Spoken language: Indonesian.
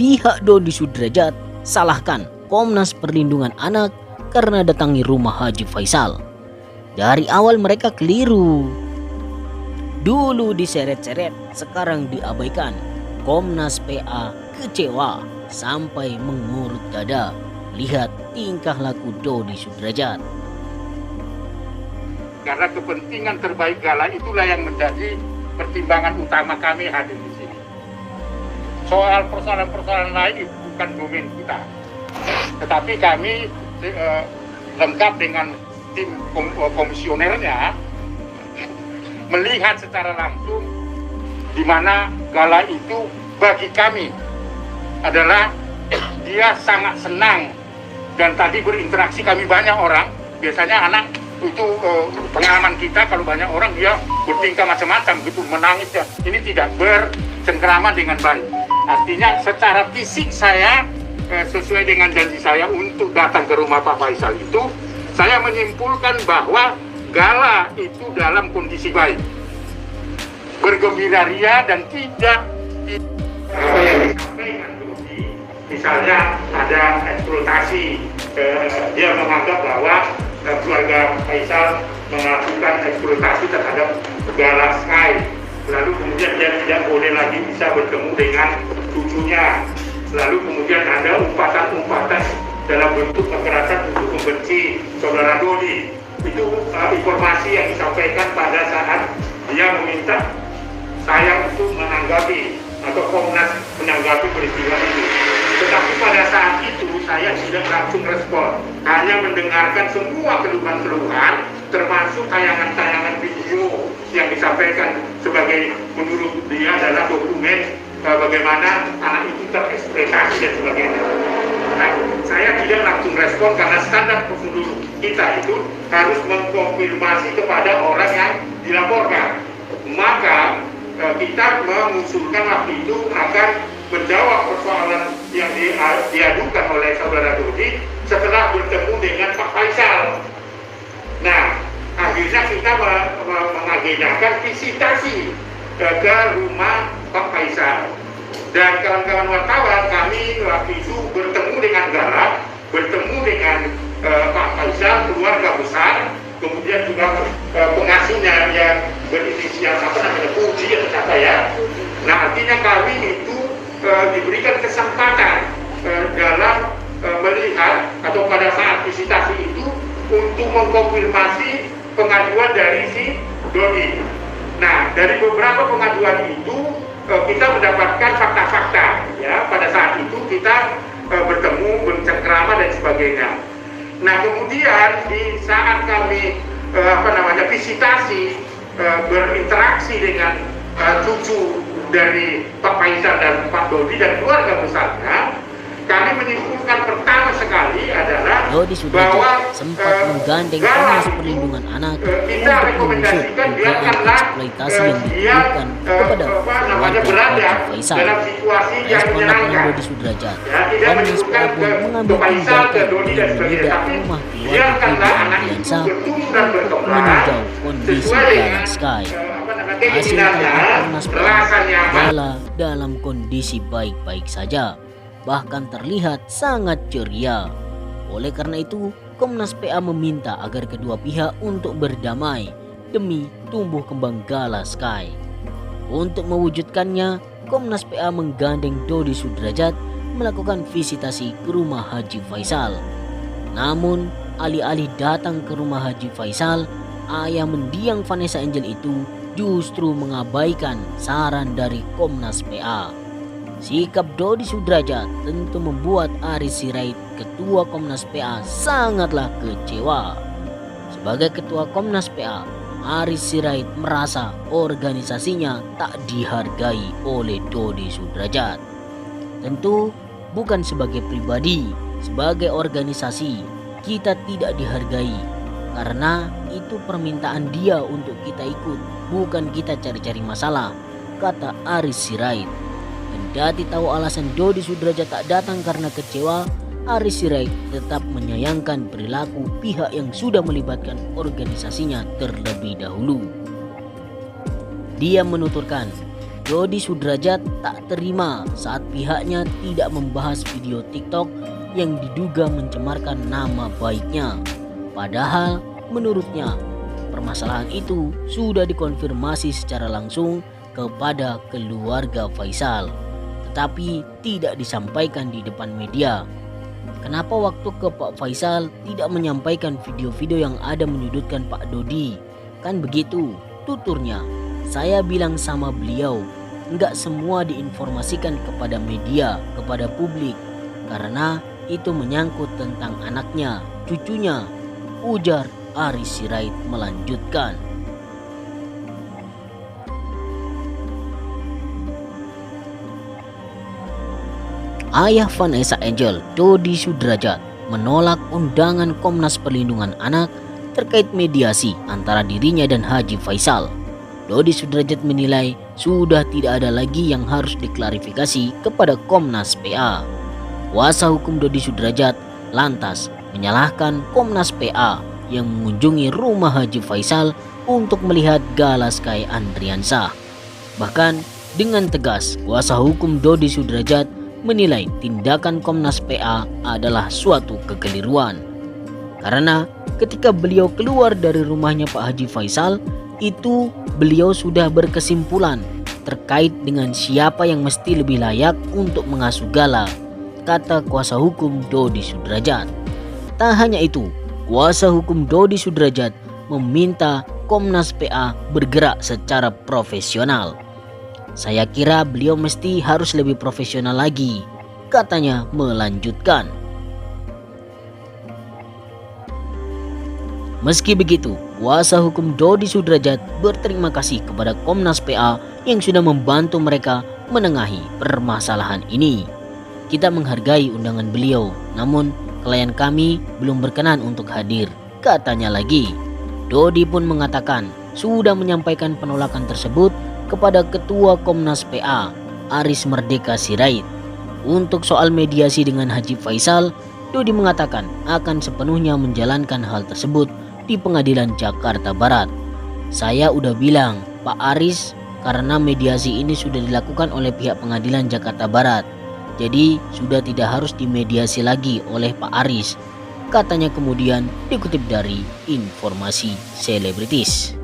pihak Dodi Sudrajat salahkan Komnas Perlindungan Anak karena datangi rumah Haji Faisal. Dari awal mereka keliru. Dulu diseret-seret, sekarang diabaikan. Komnas PA kecewa sampai mengurut dada. Lihat tingkah laku Dodi Sudrajat. Karena kepentingan terbaik Gala itulah yang menjadi pertimbangan utama kami hadir di sini. Soal persoalan-persoalan lain itu bukan domain kita. Tetapi kami lengkap dengan tim komisionernya melihat secara langsung di mana Gala itu bagi kami adalah dia sangat senang, dan tadi berinteraksi kami banyak orang. Biasanya anak itu pengalaman kita kalau banyak orang dia bertingkah macam-macam gitu, menangis ya. Ini tidak bercengkrama dengan baik. Artinya secara fisik saya sesuai dengan janji saya untuk datang ke rumah Pak Faisal itu, saya menyimpulkan bahwa Gala itu dalam kondisi baik, bergembira ria dan tidak apa yang disampaikan Dodi. Misalnya ada eksploitasi, dia menganggap bahwa keluarga Faisal melakukan eksploitasi terhadap Gala Sky. Lalu kemudian dia tidak boleh lagi bisa bertemu dengan cucunya. Lalu kemudian ada umpatan-umpatan dalam bentuk kekerasan untuk membenci saudara Dodi. Itu informasi yang disampaikan pada saat dia meminta saya untuk menanggapi atau Komnas menanggapi peristiwa itu. Tetapi pada saat itu saya tidak langsung respon, hanya mendengarkan semua keluhan-keluhan, termasuk tayangan-tayangan video yang disampaikan sebagai menurut dia adalah dokumen bagaimana anak itu tereksploitasi dan sebagainya. Nah, saya tidak langsung respon karena standar prosedur kita itu harus mengkonfirmasi kepada orang yang dilaporkan. Maka kita mengusulkan waktu itu akan menjawab persoalan yang diadukan oleh saudara Dodi setelah bertemu dengan Pak Faisal. Nah, akhirnya kita mengagendakan visitasi ke rumah Pak Faisal. Dan kawan-kawan wartawan kami waktu itu bertemu dengan Gala, bertemu dengan Pak Faisal, keluarga besar, kemudian juga pengasuhnya yang berinisial Puji atau siapa ya. Nah, artinya kami itu diberikan kesempatan dalam melihat atau pada saat visitasi itu untuk mengkonfirmasi pengaduan dari si Dodi. Nah, dari beberapa pengaduan itu kita mendapatkan fakta-fakta ya. Pada saat itu kita bertemu, bercengkrama dan sebagainya. Nah, kemudian di saat kami visitasi, berinteraksi dengan cucu dari Pak Faisal dan Pak Dodi dan keluarga besarnya, kami menyimpulkan pertama sekali adalah Dodi Sudrajat sempat menggandeng Komnas Perlindungan Anak untuk mengusut dugaan eksploitasi yang dituduhkan kepada keluarga Haji Faisal. Respon laporan Dodi Sudrajat, Komnas PA pun mengambil tindakan dengan menindak rumah keluarga Ardiansa untuk meninjau kondisi Gala Sky. Hasil tangkap Komnas PA, Gala dalam kondisi baik-baik saja, bahkan terlihat sangat ceria. Oleh karena itu, Komnas PA meminta agar kedua pihak untuk berdamai demi tumbuh kembang Gala Sky. Untuk mewujudkannya, Komnas PA menggandeng Dodi Sudrajat melakukan visitasi ke rumah Haji Faisal. Namun, alih-alih datang ke rumah Haji Faisal, ayah mendiang Vanessa Angel itu justru mengabaikan saran dari Komnas PA. Sikap Dodi Sudrajat tentu membuat Aris Sirait, Ketua Komnas PA, sangatlah kecewa. Sebagai Ketua Komnas PA, Aris Sirait merasa organisasinya tak dihargai oleh Dodi Sudrajat. Tentu bukan sebagai pribadi, sebagai organisasi kita tidak dihargai, karena itu permintaan dia untuk kita ikut, bukan kita cari-cari masalah, kata Aris Sirait. Kendati tahu alasan Dodi Sudrajat tak datang karena kecewa, Aris Sirait tetap menyayangkan perilaku pihak yang sudah melibatkan organisasinya terlebih dahulu. Dia menuturkan, Dodi Sudrajat tak terima saat pihaknya tidak membahas video TikTok yang diduga mencemarkan nama baiknya. Padahal menurutnya permasalahan itu sudah dikonfirmasi secara langsung kepada keluarga Faisal, tetapi tidak disampaikan di depan media. Kenapa waktu ke Pak Faisal tidak menyampaikan video-video yang ada menyudutkan Pak Dodi? Kan begitu, tuturnya. Saya bilang sama beliau, enggak semua diinformasikan kepada media, kepada publik, karena itu menyangkut tentang anaknya, cucunya, ujar Aris Sirait melanjutkan. Ayah Vanessa Angel, Dodi Sudrajat, menolak undangan Komnas Perlindungan Anak terkait mediasi antara dirinya dan Haji Faisal. Dodi Sudrajat menilai sudah tidak ada lagi yang harus diklarifikasi kepada Komnas PA. Kuasa hukum Dodi Sudrajat lantas menyalahkan Komnas PA yang mengunjungi rumah Haji Faisal untuk melihat gala Sky Andriansah. Bahkan dengan tegas, kuasa hukum Dodi Sudrajat menilai tindakan Komnas PA adalah suatu kekeliruan. Karena ketika beliau keluar dari rumahnya Pak Haji Faisal, itu beliau sudah berkesimpulan terkait dengan siapa yang mesti lebih layak untuk mengasuh gala, kata kuasa hukum Dodi Sudrajat. Tak hanya itu, kuasa hukum Dodi Sudrajat meminta Komnas PA bergerak secara profesional. Saya kira beliau mesti harus lebih profesional lagi, katanya melanjutkan. Meski begitu, kuasa hukum Dodi Sudrajat berterima kasih kepada Komnas PA yang sudah membantu mereka menengahi permasalahan ini. Kita menghargai undangan beliau, namun klien kami belum berkenan untuk hadir, katanya lagi. Dodi pun mengatakan sudah menyampaikan penolakan tersebut kepada Ketua Komnas PA, Aris Merdeka Sirait. Untuk soal mediasi dengan Haji Faisal, Dodi mengatakan akan sepenuhnya menjalankan hal tersebut di Pengadilan Jakarta Barat. Saya udah bilang, Pak Aris, karena mediasi ini sudah dilakukan oleh pihak Pengadilan Jakarta Barat, jadi sudah tidak harus dimediasi lagi oleh Pak Aris, katanya kemudian dikutip dari Informasi Selebritis.